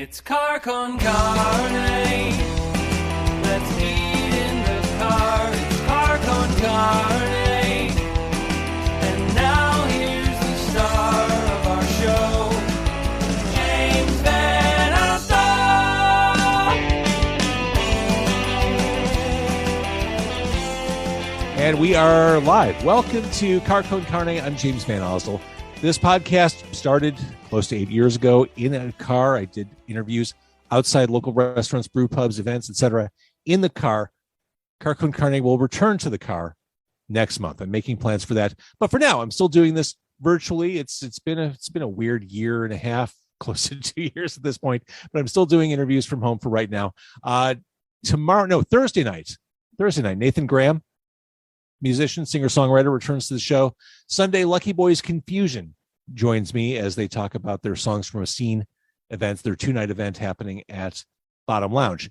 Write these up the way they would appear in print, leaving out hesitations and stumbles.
It's car con carne. Let's eat in the car. It's car con carne. And now here's the star of our show, James Van Alstyne. And we are live. Welcome to Car Con Carne. I'm James Van Alstyne. This podcast started close to 8 years ago in a car. I did interviews outside local restaurants, brew pubs, events, etc. in the car. Car Con Carne will return to the car next month. I'm making plans for that. But for now, I'm still doing this virtually. It's been a weird year and a half, close to 2 years at this point, but I'm still doing interviews from home for right now. Thursday night, Nathan Graham, musician, singer-songwriter, returns to the show. Sunday, Lucky Boys Confusion joins me as they talk about their Songs from a Scene events, their two-night event happening at Bottom Lounge.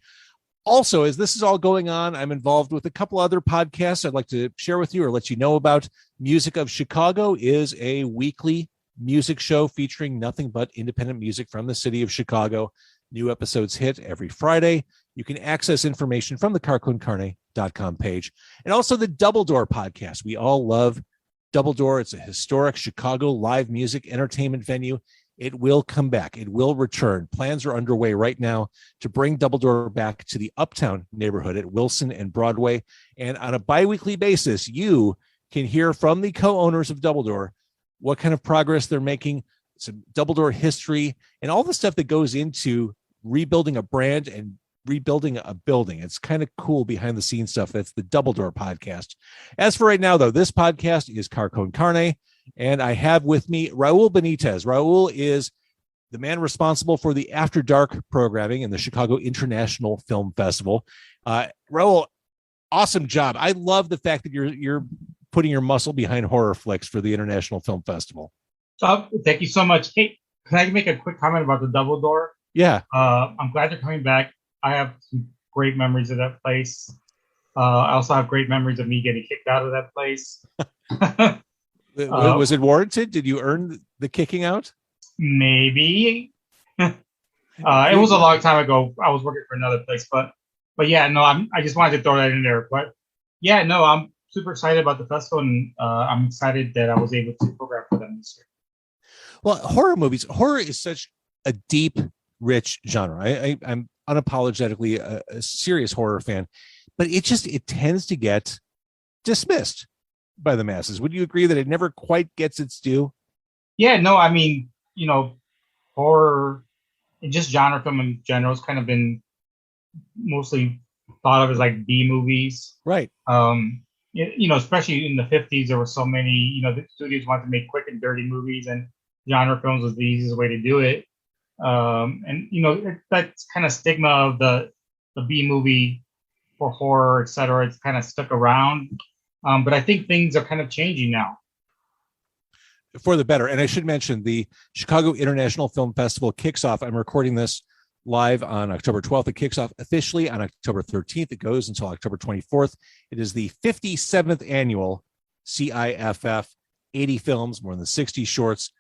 Also, as this is all going on, I'm involved with a couple other podcasts I'd like to share with you or let you know about. Music of Chicago is a weekly music show featuring nothing but independent music from the city of Chicago. New episodes hit every Friday. You can access information from the carconcarne.com page. And also the Double Door podcast. We all love Double Door. It's a historic Chicago live music entertainment venue. It will come back. It will return. Plans are underway right now to bring Double Door back to the Uptown neighborhood at Wilson and Broadway. And on a biweekly basis, you can hear from the co-owners of Double Door what kind of progress they're making, some Double Door history, and all the stuff that goes into rebuilding a brand and rebuilding a building. It's kind of cool behind the scenes stuff. That's the Double Door podcast. As for right now, though, this podcast is Car Con Carne, and I have with me Raul Benitez. Raul is the man responsible for the After Dark programming in the Chicago International Film Festival. Raul, awesome job. I love the fact that you're putting your muscle behind horror flicks for the International Film Festival. Thank you so much. Hey, can I make a quick comment about the Double Door? Yeah. I'm glad they're coming back. I have some great memories of that place. I also have great memories of me getting kicked out of that place. Was it warranted? Did you earn the kicking out? Maybe. It was a long time ago. I was working for another place, but yeah, no, I just wanted to throw that in there. But yeah, no, I'm super excited about the festival, and I'm excited that I was able to program for them this year. Well, horror is such a deep, rich genre. I'm unapologetically a serious horror fan, but it tends to get dismissed by the masses. Would you agree that it never quite gets its due? Yeah, no, I mean, horror and just genre film in general has kind of been mostly thought of as like B movies. Right. Especially in the 50s, there were so many, the studios wanted to make quick and dirty movies, and genre films was the easiest way to do it. That kind of stigma of the B movie for horror, et cetera, it's kind of stuck around. But I think things are kind of changing now. For the better. And I should mention the Chicago International Film Festival kicks off. I'm recording this live on October 12th. It kicks off officially on October 13th. It goes until October 24th. It is the 57th annual CIFF, 80 films, more than 60 shorts,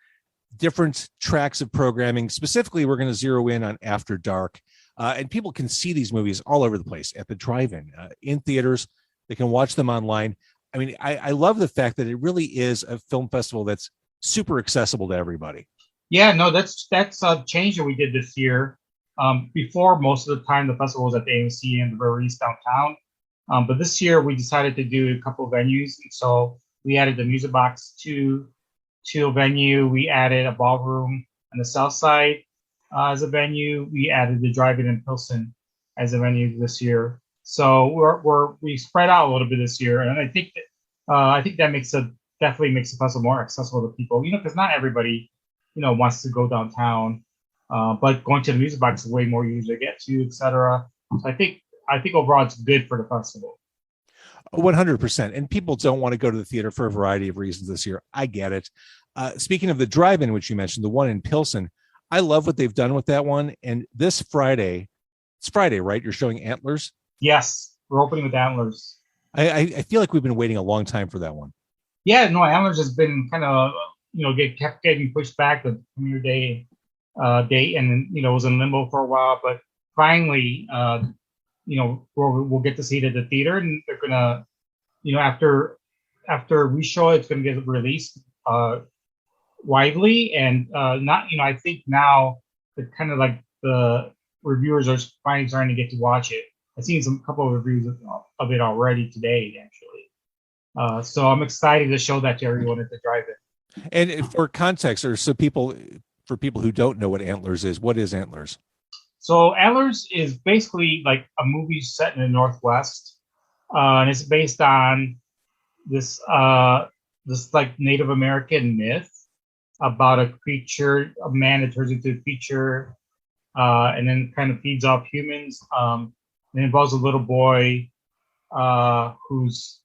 different tracks of programming. Specifically, we're going to zero in on After Dark. And people can see these movies all over the place at the drive-in, in theaters. They can watch them online. I mean, I love the fact that it really is a film festival that's super accessible to everybody. Yeah, no, that's a change that we did this year. Before, most of the time, the festival was at the AMC in the River East downtown. But this year, we decided to do a couple of venues. And so we added the Music Box to a venue. We added a ballroom on the south side as a venue. We added the drive-in in Pilsen as a venue this year. So we spread out a little bit this year, and I think that definitely makes the festival more accessible to people. Because not everybody wants to go downtown, but going to the Music Box is way more easy to get to, etc. So I think overall it's good for the festival. 100%. And people don't want to go to the theater for a variety of reasons this year. I get it. Speaking of the drive-in, which you mentioned, the one in Pilsen, I love what they've done with that one. And this Friday, it's Friday, right? You're showing Antlers? Yes, we're opening with Antlers. I feel like we've been waiting a long time for that one. Yeah, no, Antlers has been kind of, kept getting pushed back. The premiere day date, and it was in limbo for a while, but finally, we'll get to see it at the theater, and they're gonna, after we show it, it's gonna get released widely, and not, I think now the kind of like the reviewers are finally starting to get to watch it. I've seen some couple of reviews of it already today, actually. So I'm excited to show that to everyone at the drive-in. And for context, or for people who don't know what Antlers is, what is Antlers? So Antlers is basically like a movie set in the Northwest, and it's based on this like Native American myth about a creature, a man that turns into a creature, and then kind of feeds off humans. It involves a little boy whose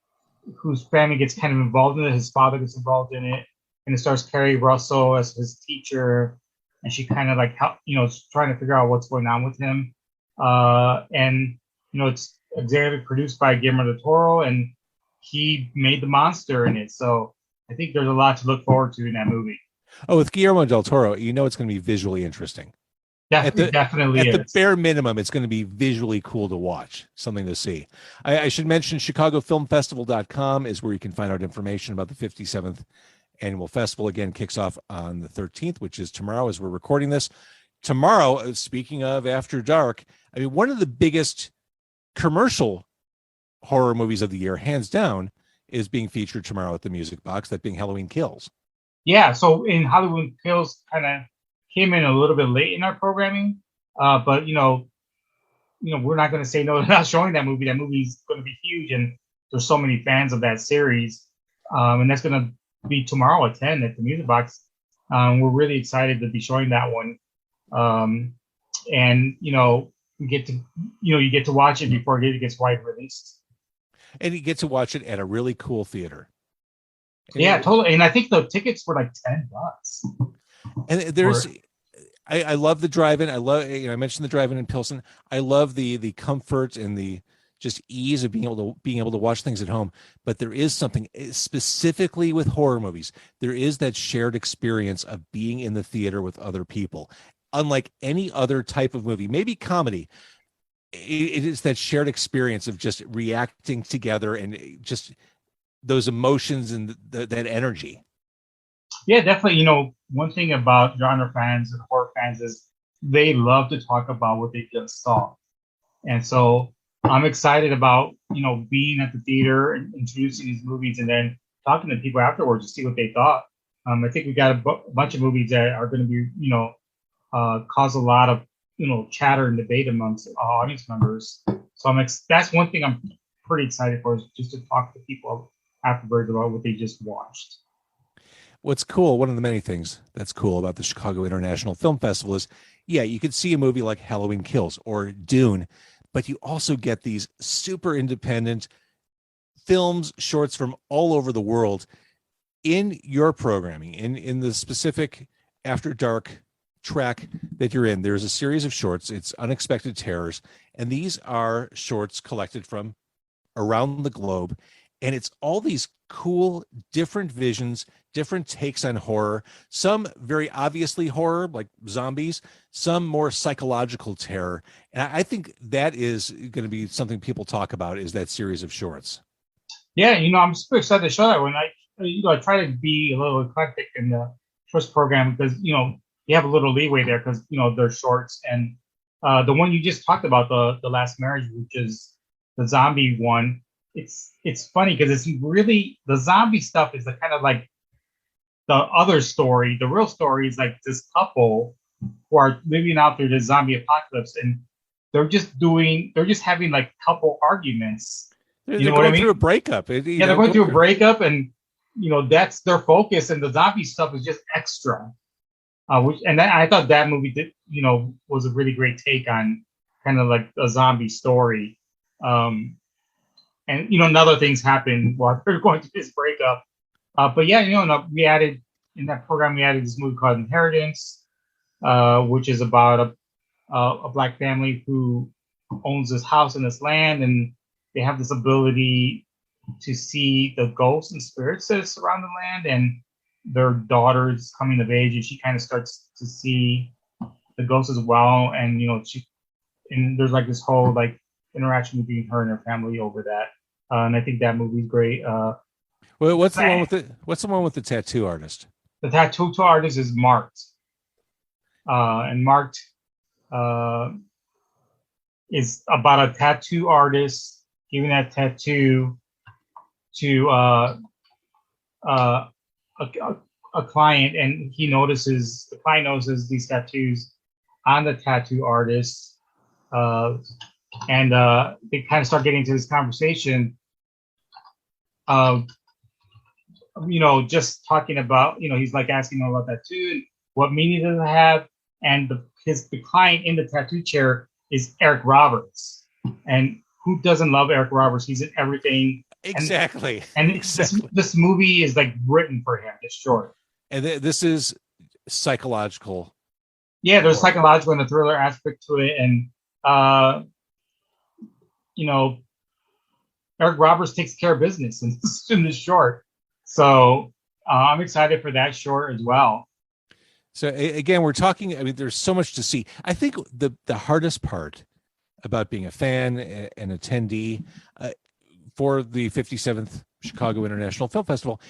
family gets kind of involved in it. His father gets involved in it, and it stars Carrie Russell as his teacher, and she kind of like trying to figure out what's going on with him. And it's executive produced by Guillermo del Toro, and he made the monster in it. So I think there's a lot to look forward to in that movie. Oh, with Guillermo del Toro, it's going to be visually interesting. Definitely at the bare minimum, it's going to be visually cool to watch, something to see. I should mention ChicagoFilmFestival.com is where you can find out information about the 57th Annual Festival. Again, kicks off on the 13th, which is tomorrow as we're recording this. Tomorrow, speaking of After Dark, I mean, one of the biggest commercial horror movies of the year, hands down, is being featured tomorrow at the Music Box, that being Halloween Kills. Yeah, so in Halloween Kills kind of came in a little bit late in our programming, but we're not going to say no to not showing that movie. That movie's going to be huge, and there's so many fans of that series, and that's going to be tomorrow at 10 at the Music Box. We're really excited to be showing that one, and we get to you get to watch it before it gets wide released, and you get to watch it at a really cool theater. Yeah, totally. And I think the tickets were like $10. And there's, I love the drive-in. I love, I mentioned the drive-in in Pilsen. I love the comfort and the just ease of being able to watch things at home. But there is something specifically with horror movies. There is that shared experience of being in the theater with other people, unlike any other type of movie. Maybe comedy. It is that shared experience of just reacting together and just those emotions and that energy. Yeah, definitely. One thing about genre fans and horror fans is they love to talk about what they just saw. And so I'm excited about, being at the theater and introducing these movies and then talking to people afterwards to see what they thought. I think we got a bunch of movies that are going to be, cause a lot of, chatter and debate amongst audience members. So that's one thing I'm pretty excited for, is just to talk to people afterwards about what they just watched. What's cool, one of the many things that's cool about the Chicago International Film Festival is, yeah, you could see a movie like Halloween Kills or Dune, but you also get these super independent films, shorts from all over the world in your programming, in the specific After Dark track that you're in. There's a series of shorts. It's Unexpected Terrors, and these are shorts collected from around the globe. And it's all these cool, different visions, different takes on horror, some very obviously horror, like zombies, some more psychological terror. And I think that is going to be something people talk about, is that series of shorts. Yeah, I'm super excited to show that one. I try to be a little eclectic in the shorts program because, you have a little leeway there because, they're shorts. And the one you just talked about, the Last Marriage, which is the zombie one, it's funny because it's really, the zombie stuff is the kind of like the other story. The real story is like this couple who are living out through the zombie apocalypse, and they're just having like couple arguments. They're going through a breakup. They're going through a breakup, and that's their focus, and the zombie stuff is just extra. I thought that movie did, was a really great take on kind of like a zombie story. And other things happen while they're going through this breakup. But yeah, we added in that program, we added this movie called Inheritance, which is about a Black family who owns this house and this land, and they have this ability to see the ghosts and spirits that surround the land. And their daughter's coming of age, and she kind of starts to see the ghost as well, and there's like this whole like interaction between her and her family over that, and I think that movie's great. Well, what's the one with the tattoo artist? The tattoo artist is Marked, and Marked is about a tattoo artist giving that tattoo to a client, and the client notices these tattoos on the tattoo artist, and they kind of start getting into this conversation of just talking about, he's like asking him about tattoo and what meaning does it have, and the client in the tattoo chair is Eric Roberts, and who doesn't love Eric Roberts? He's in everything. Exactly. And exactly. This movie is like written for him. It's short. And this is psychological. Yeah, there's psychological and a thriller aspect to it, and Eric Roberts takes care of business in this short. So I'm excited for that short as well. So again, we're talking. I mean, there's so much to see. I think the hardest part about being a fan, an attendee for the 57th Chicago International Film Festival,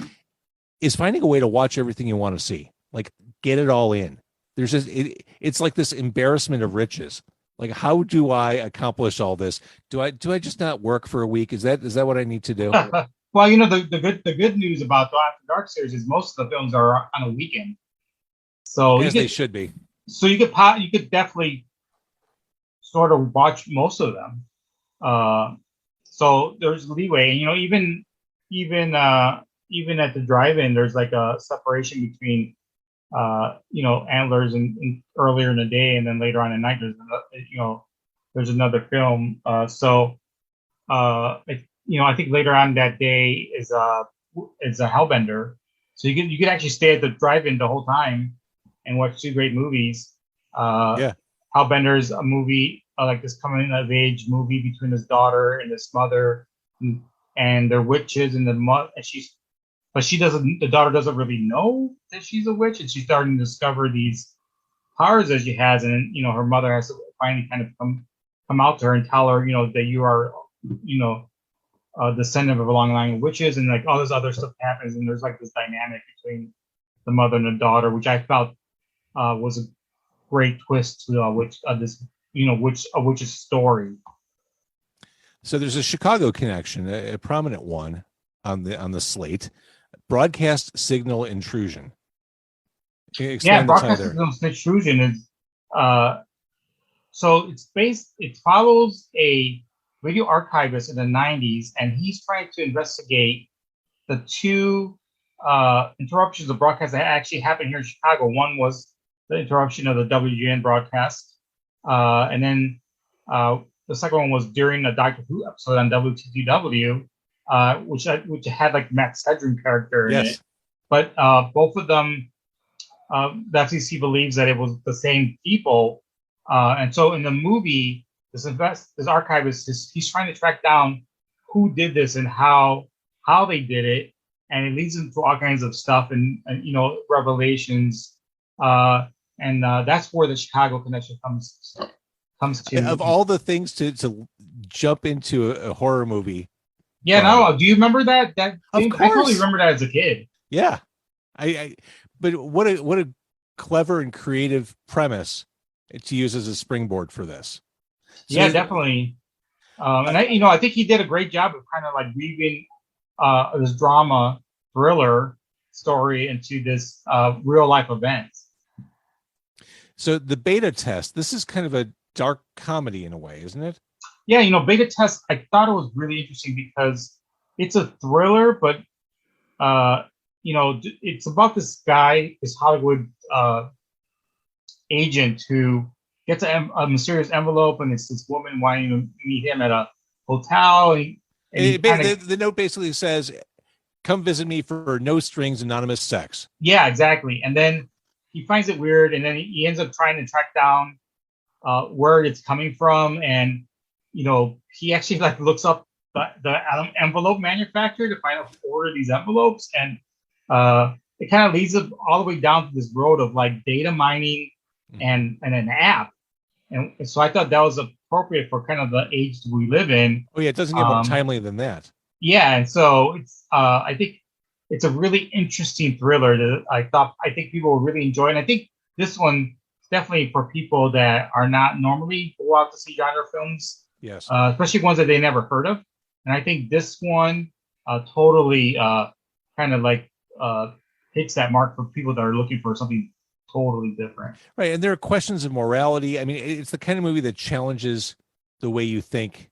is finding a way to watch everything you want to see. Like, get it all in. There's just it's like this embarrassment of riches. Like, how do I accomplish all this? Do I just not work for a week? Is that what I need to do? Well, the good news about the After Dark series is most of the films are on a weekend. So they should be. So you could definitely sort of watch most of them. So there's leeway, and even at the drive-in, there's like a separation between Antlers and earlier in the day, and then later on at night there's another film. I think later on that day is a Hellbender, so you could actually stay at the drive-in the whole time and watch two great movies. Hellbender is a movie like this coming of age movie between his daughter and his mother, and they're witches, and the daughter doesn't really know that she's a witch, and she's starting to discover these powers that she has, and her mother has to finally kind of come out to her and tell her, that you are, a descendant of a long line of witches, and like all this other stuff happens, and there's like this dynamic between the mother and the daughter, which I felt was a great twist to witch's story. So there's a Chicago connection, a prominent one on the slate. Broadcast signal intrusion. Broadcast signal intrusion is so it follows a radio archivist in the 90s, and he's trying to investigate the two interruptions of broadcast that actually happened here in Chicago. One was the interruption of the WGN broadcast, and then the second one was during a Doctor Who episode on WTTW, which had like Matt Sedgwick character in it. But both of them, the FCC believes that it was the same people, and so in the movie, this archivist he's trying to track down who did this and how they did it, and it leads him to all kinds of stuff and revelations, and that's where the Chicago connection comes to. Of all the things to jump into a horror movie. Yeah, no. Do you remember that? Of course. I totally remember that as a kid. Yeah, but what a clever and creative premise to use as a springboard for this. So yeah, definitely. And I think he did a great job of kind of like weaving this drama thriller story into this real life event. So the beta test, this is kind of a dark comedy in a way, isn't it? Yeah, beta test, I thought it was really interesting because it's a thriller, but it's about this guy, this Hollywood agent who gets a mysterious envelope, and it's this woman wanting to meet him at a hotel. The note basically says, "Come visit me for no strings anonymous sex." Yeah, exactly. And then he finds it weird, and then he ends up trying to track down where it's coming from, and he actually like looks up the envelope manufacturer to find out who ordered these envelopes, and it kind of leads him all the way down to this road of like data mining and an app. And so I thought that was appropriate for kind of the age that we live in. Oh yeah, it doesn't get more timely than that. Yeah, and so it's I think it's a really interesting thriller that I think people will really enjoy. And I think this one is definitely for people that are not normally go out to see genre films. Yes. Especially ones that they never heard of. And I think this one totally kind of like hits that mark for people that are looking for something totally different. Right. And there are questions of morality. I mean, it's the kind of movie that challenges the way you think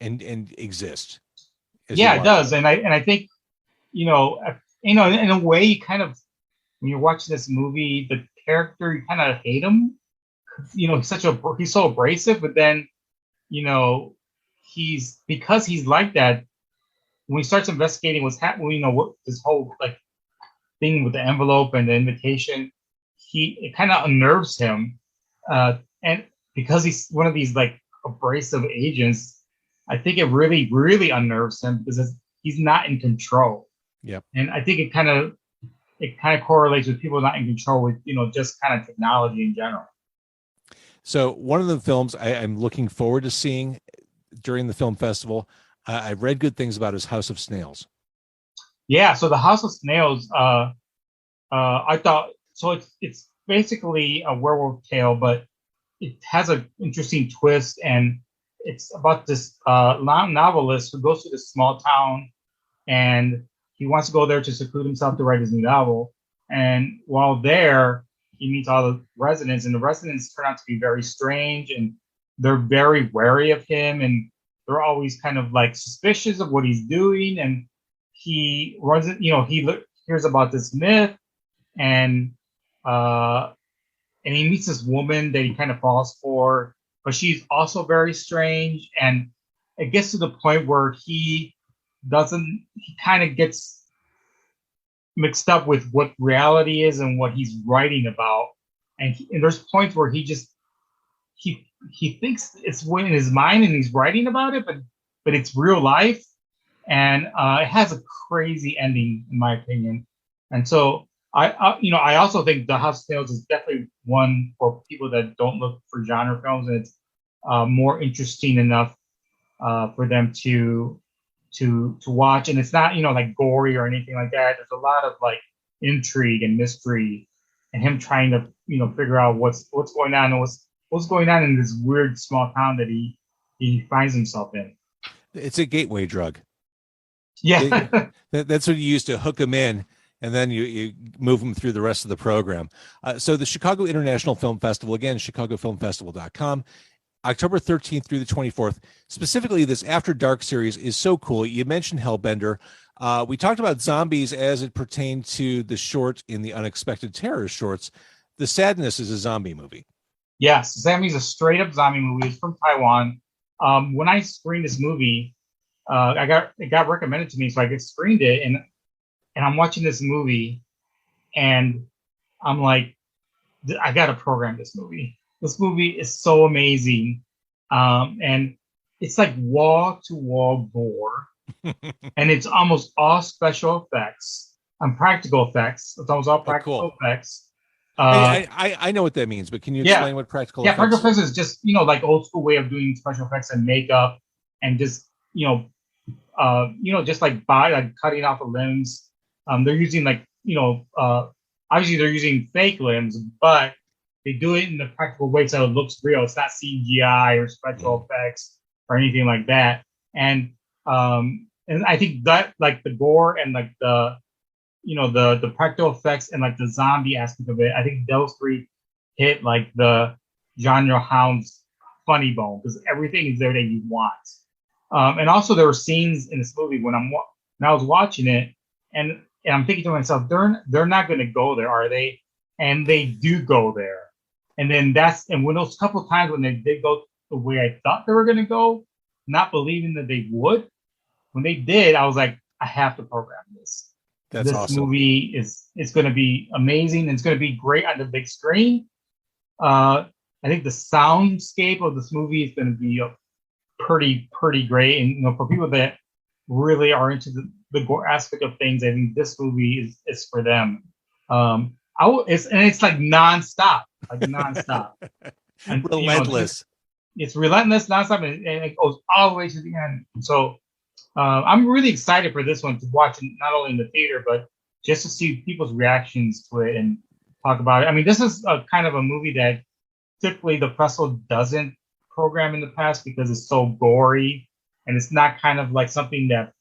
and exist. Yeah, it does. And I think, in a way, you kind of, when you're watching this movie, the character, you kind of hate him. He's so abrasive, but then, because he's like that, when he starts investigating what's happening, what this whole like thing with the envelope and the invitation, it kind of unnerves him. And because he's one of these like abrasive agents, I think it really, really unnerves him because he's not in control. Yep. And I think it kind of correlates with people not in control with, just kind of technology in general. So one of the films I'm looking forward to seeing during the film festival, I've read good things about, is House of Snails. Yeah. So the House of Snails, I thought, so it's basically a werewolf tale, but it has an interesting twist, and it's about this novelist who goes to this small town, and he wants to go there to seclude himself to write his new novel. And while there, he meets all the residents, and the residents turn out to be very strange, and they're very wary of him, and they're always kind of like suspicious of what he's doing. And he runs it, he hears about this myth, and he meets this woman that he kind of falls for, but she's also very strange. And it gets to the point where he kind of gets mixed up with what reality is and what he's writing about. And there's points where he thinks it's in his mind and he's writing about it, but it's real life. And it has a crazy ending, in my opinion. And so I also think The House of Tales is definitely one for people that don't look for genre films, and it's more interesting enough for them to watch. And it's not like gory or anything like that. There's a lot of like intrigue and mystery, and him trying to figure out what's going on and what's going on in this weird small town that he finds himself in. It's a gateway drug. Yeah, that's what you use to hook them in, and then you move them through the rest of the program. So the Chicago International Film Festival, again, chicagofilmfestival.com, October 13th through the 24th. Specifically, this After Dark series is so cool. You mentioned Hellbender. We talked about zombies as it pertained to the short in the Unexpected Terror shorts. The Sadness is a zombie movie. Yes, Zombies is a straight-up zombie movie. It's from Taiwan. When I screened this movie, it got recommended to me, so I screened it, and I'm watching this movie, and I'm like, I got to program this movie. This movie is so amazing, and it's like wall-to-wall gore, and it's almost all special effects and practical effects. It's almost all practical effects. I know what that means, but can you explain what practical effects? Yeah, practical effects is just like old school way of doing special effects and makeup, and just just like cutting off the limbs. They're using obviously they're using fake limbs, but they do it in the practical way so it looks real. It's not CGI or special effects or anything like that. And I think that like the gore and like the practical effects and like the zombie aspect of it, I think those three hit like the genre hound's funny bone, because everything is there that you want. And also there were scenes in this movie when I was watching it, and I'm thinking to myself, they're not going to go there, are they? And they do go there. And then when those couple times when they did go the way I thought they were going to go, not believing that they would, when they did, I was like, I have to program this. This awesome. Movie is going to be amazing. It's going to be great on the big screen. I think the soundscape of this movie is going to be pretty great. And for people that really are into the gore aspect of things, I think this movie is for them. It's like nonstop, like nonstop, and Relentless. it's relentless nonstop, and it goes all the way to the end. So I'm really excited for this one to watch it, not only in the theater, but just to see people's reactions to it and talk about it. I mean, this is a kind of a movie that typically the festival doesn't program in the past because it's so gory, and it's not kind of like something that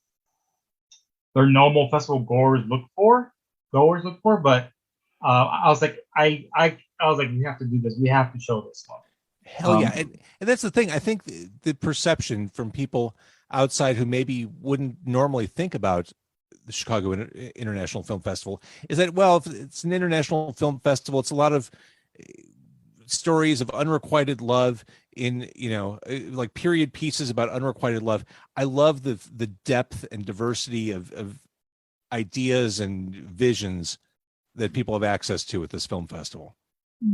their normal festival goers look for. But I was like, I was like, we have to do this. We have to show this one. Hell yeah. And that's the thing. I think the perception from people outside who maybe wouldn't normally think about the Chicago International Film Festival is that, well, if it's an international film festival, it's a lot of stories of unrequited love in, like period pieces about unrequited love. I love the depth and diversity of ideas and visions that people have access to at this film festival.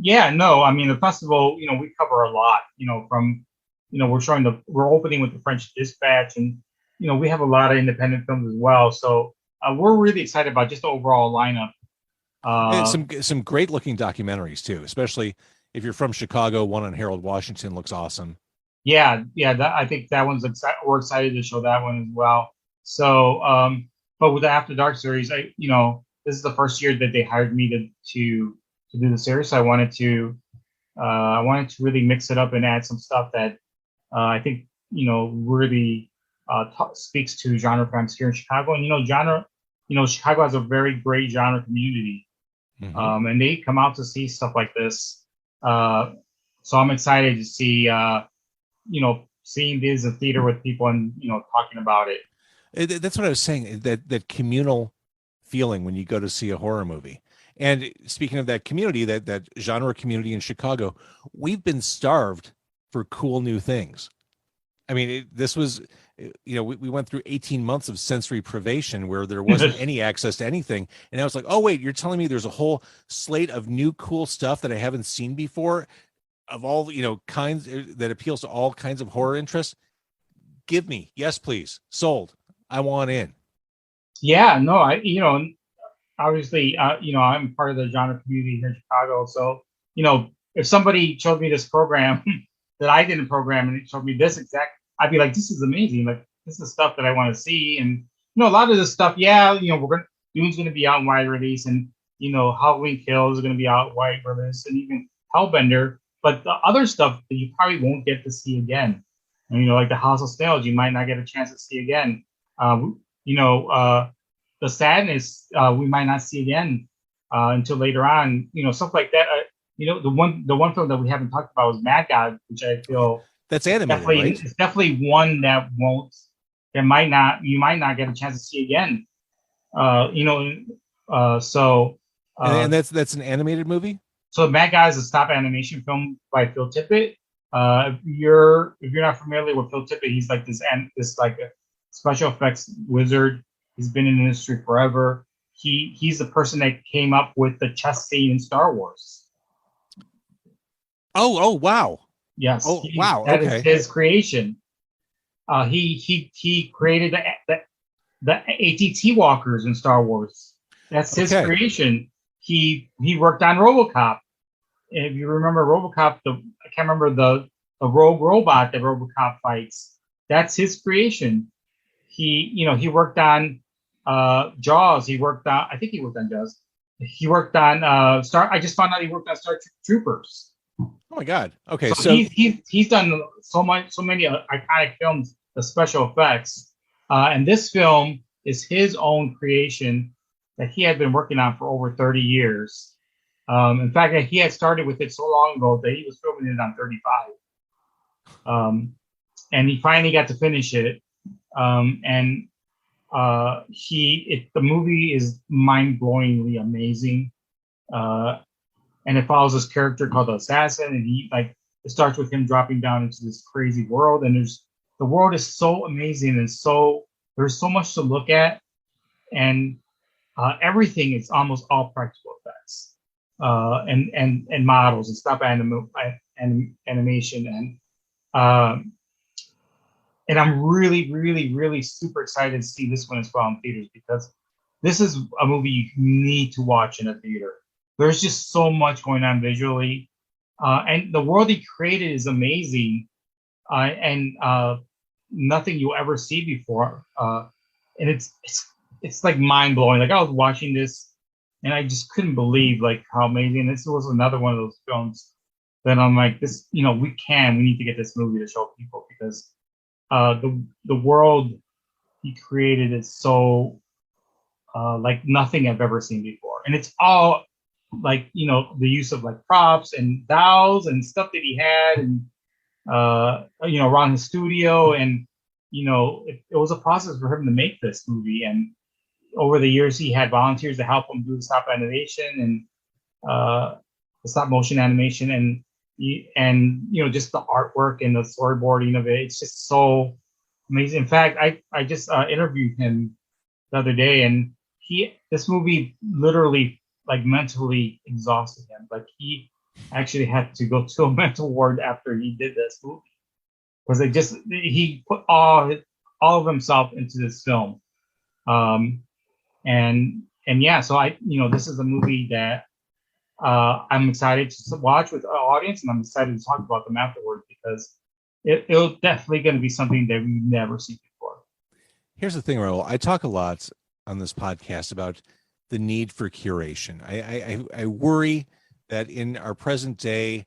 Yeah, no, I mean the festival, we cover a lot, from, we're opening with the French Dispatch, and we have a lot of independent films as well. So we're really excited about just the overall lineup. Some great looking documentaries too, especially if you're from Chicago. One on Harold Washington looks awesome. Yeah, I think that one's we're excited to show that one as well. So, but with the After Dark series, this is the first year that they hired me to do the series. So I wanted to really mix it up and add some stuff that I think really speaks to genre fans here in Chicago. And Chicago has a very great genre community, and they come out to see stuff like this. So I'm excited to see seeing this in theater with people and talking about it. That's what I was saying. That communal feeling when you go to see a horror movie. And speaking of that community, that genre community in Chicago, we've been starved for cool new things. I mean, this was, we went through 18 months of sensory privation where there wasn't any access to anything. And I was like, oh, wait, you're telling me there's a whole slate of new cool stuff that I haven't seen before of all, kinds that appeals to all kinds of horror interests? Give me. Yes, please. Sold. I want in. Yeah, no, obviously, I'm part of the genre community here in Chicago. So, if somebody showed me this program that I didn't program and it showed me this exact, I'd be like, this is amazing. Like, this is stuff that I want to see. And, a lot of this stuff, Dune's going to be out in wide release, and, Halloween Kills is going to be out wide release, and even Hellbender. But the other stuff that you probably won't get to see again, and, like the House of Snails, you might not get a chance to see again. The Sadness, we might not see again until later on. Stuff like that. The one film that we haven't talked about was Mad God, which I feel that's animated, right? It's definitely one that you might not get a chance to see again. And that's an animated movie. So Mad God is a stop animation film by Phil Tippett. If you're not familiar with Phil Tippett, he's like this like a special effects wizard. He's been in the industry forever. He's the person that came up with the chess scene in Star Wars. Oh wow. Yes. Oh wow. That okay. is his creation. He created the ATT walkers in Star Wars. That's his creation. He worked on RoboCop. If you remember RoboCop, I can't remember the rogue robot that RoboCop fights. That's his creation. He worked on Jaws. I think he worked on Jaws. He worked on I just found out he worked on Star Troopers. Oh my God. Okay. So he's done so many iconic films, the special effects. And this film is his own creation that he had been working on for over 30 years. In fact, he had started with it so long ago that he was filming it on 35. And he finally got to finish it. The movie is mind-blowingly amazing. And it follows this character called the Assassin, and it starts with him dropping down into this crazy world. And the world is so amazing, and there's so much to look at, and everything is almost all practical effects, and models and stop animation, and I'm really, really, really super excited to see this one as well in theaters, because this is a movie you need to watch in a theater. There's just so much going on visually, and the world he created is amazing, and nothing you'll ever see before. And it's like mind blowing. Like I was watching this, and I just couldn't believe like how amazing. This was another one of those films that I'm like, this, we need to get this movie to show people, because the world he created is so like nothing I've ever seen before, and it's all like the use of like props and dolls and stuff that he had, and around his studio, and it was a process for him to make this movie, and over the years he had volunteers to help him do the stop animation and the stop motion animation, and just the artwork and the storyboarding of it. It's just so amazing. In fact, I just interviewed him the other day, and this movie literally like mentally exhausted him. Like he actually had to go to a mental ward after he did this movie, because he put all of himself into this film. And yeah, so this is a movie that I'm excited to watch with our audience, and I'm excited to talk about them afterwards, because it'll definitely going to be something that we've never seen before. Here's the thing, Raul. I talk a lot on this podcast about the need for curation. I worry that in our present day,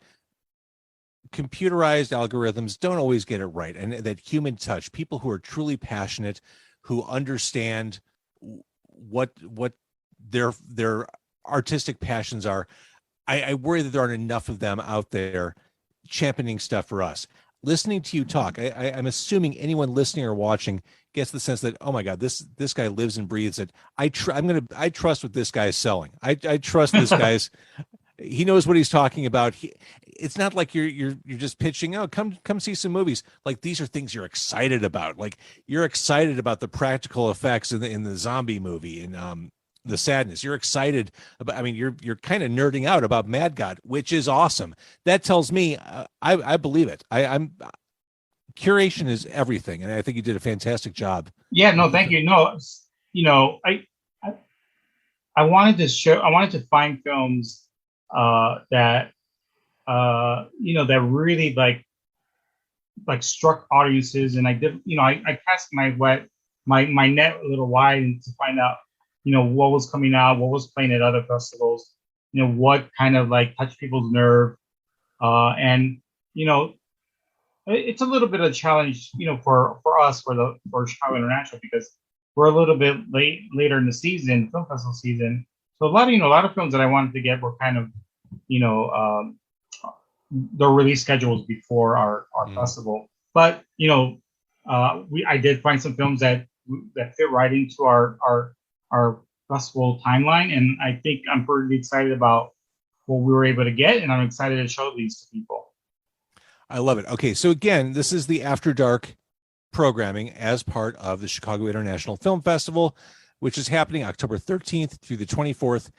computerized algorithms don't always get it right, and that human touch, people who are truly passionate, who understand what their artistic passions are, I worry that there aren't enough of them out there championing stuff for us. Listening to you talk, I'm assuming anyone listening or watching gets the sense that, oh my God, this guy lives and breathes it. I trust what this guy is selling. I trust this guy's. He knows what he's talking about. It's not like you're just pitching, oh, come see some movies. Like, these are things you're excited about. Like, you're excited about the practical effects in the zombie movie and the sadness. You're excited about. I mean, you're kind of nerding out about Mad God, which is awesome. That tells me I believe it. I'm curation is everything, and I think you did a fantastic job. Yeah, no, thank you. No, I wanted to find films that that really like struck audiences, and I did, I cast my net a little wide to find out what was coming out, what was playing at other festivals, what kind of like touched people's nerve, and it's a little bit of a challenge, for us for Chicago International, because we're a little bit later in the season, film festival season. So a lot of films that I wanted to get were kind of, the release schedules before our festival. But I did find some films that fit right into our festival timeline, and I think I'm pretty excited about what we were able to get, and I'm excited to show these to people. I love it. Okay, so again, this is the After Dark programming as part of the Chicago International Film Festival, which is happening October 13th through the 24th.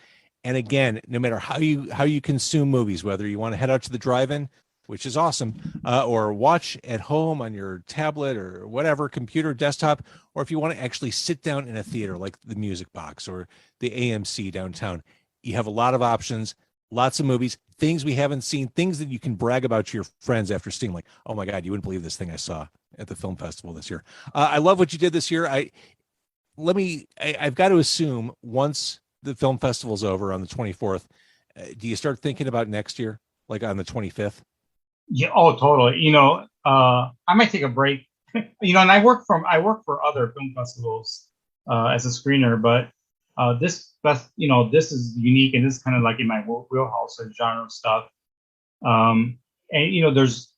And again, no matter how you consume movies, whether you want to head out to the drive-in, which is awesome, or watch at home on your tablet or whatever, computer, desktop, or if you want to actually sit down in a theater like the Music Box or the AMC downtown, you have a lot of options, lots of movies, things we haven't seen, things that you can brag about to your friends after seeing, like, oh my God, you wouldn't believe this thing I saw at the film festival this year. I love what you did this year. I've got to assume once the film festival's over on the 24th, do you start thinking about next year, like on the 25th? Yeah. Oh, totally. I might take a break. And I work for other film festivals as a screener, but this is unique, and this is kind of like in my wheelhouse of genre stuff. And there's,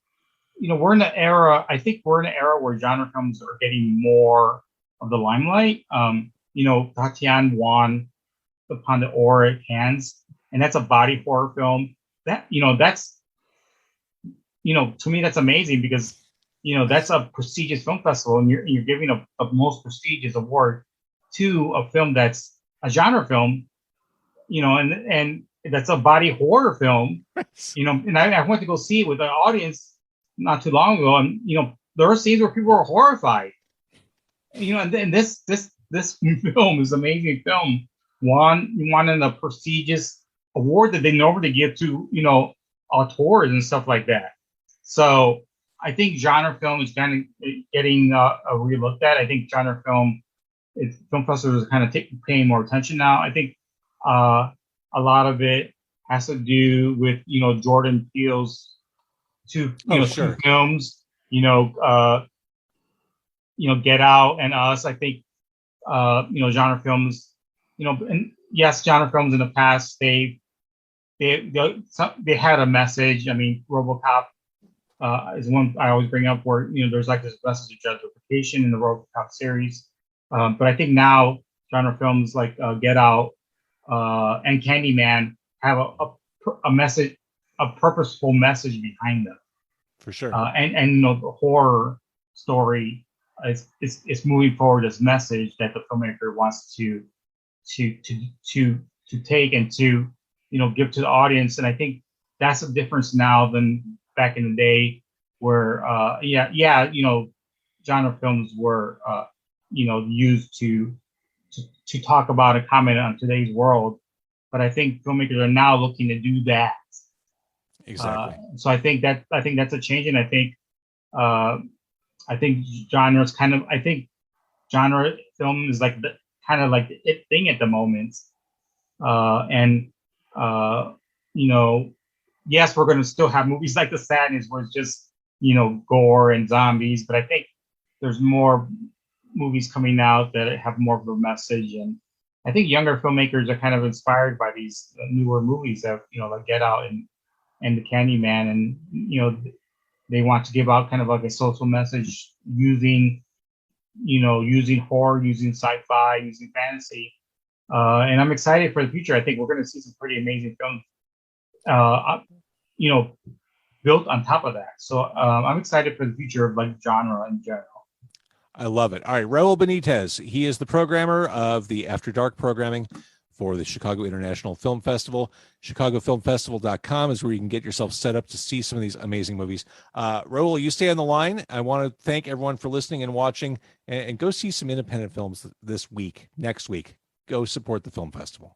we're in an era. I think we're in an era where genre films are getting more of the limelight. Tatiana won the Palme d'Or at Cannes, and that's a body horror film. That's to me, that's amazing, because that's a prestigious film festival, and you're giving a most prestigious award to a film that's a genre film, and that's a body horror film, and I went to go see it with the audience not too long ago, and there were scenes where people were horrified, and this film is an amazing film. Won in a prestigious award that they normally give to, auteurs and stuff like that. So I think genre film is kind of getting a relooked at. I think genre film, film festivals are kind of paying more attention now. I think a lot of it has to do with, Jordan Peele's two films, Get Out and Us. I think, genre films, and yes, genre films in the past, they had a message. I mean, RoboCop is one I always bring up where, there's like this message of gentrification in the RoboCop series. But I think now genre films like Get Out and Candyman have a message, a purposeful message behind them. For sure. And the horror story is moving forward this message that the filmmaker wants to take and to give to the audience. And I think that's a difference now than back in the day where genre films were used to talk about and comment on today's world. But I think filmmakers are now looking to do that. Exactly. So I think that's a change, and I think genre film is like the kind of like the it thing at the moment. Yes, we're going to still have movies like The Sadness where it's just, gore and zombies, but I think there's more movies coming out that have more of a message. And I think younger filmmakers are kind of inspired by these newer movies that, like Get Out and The Candyman. And, they want to give out kind of like a social message using horror, using sci-fi, using fantasy. And I'm excited for the future. I think we're going to see some pretty amazing films, built on top of that. So I'm excited for the future of like genre in general. I love it. All right, Raul Benitez. He is the programmer of the After Dark programming for the Chicago International Film Festival. ChicagoFilmFestival.com is where you can get yourself set up to see some of these amazing movies. Raul, you stay on the line. I want to thank everyone for listening and watching, and go see some independent films next week. Go support the film festival.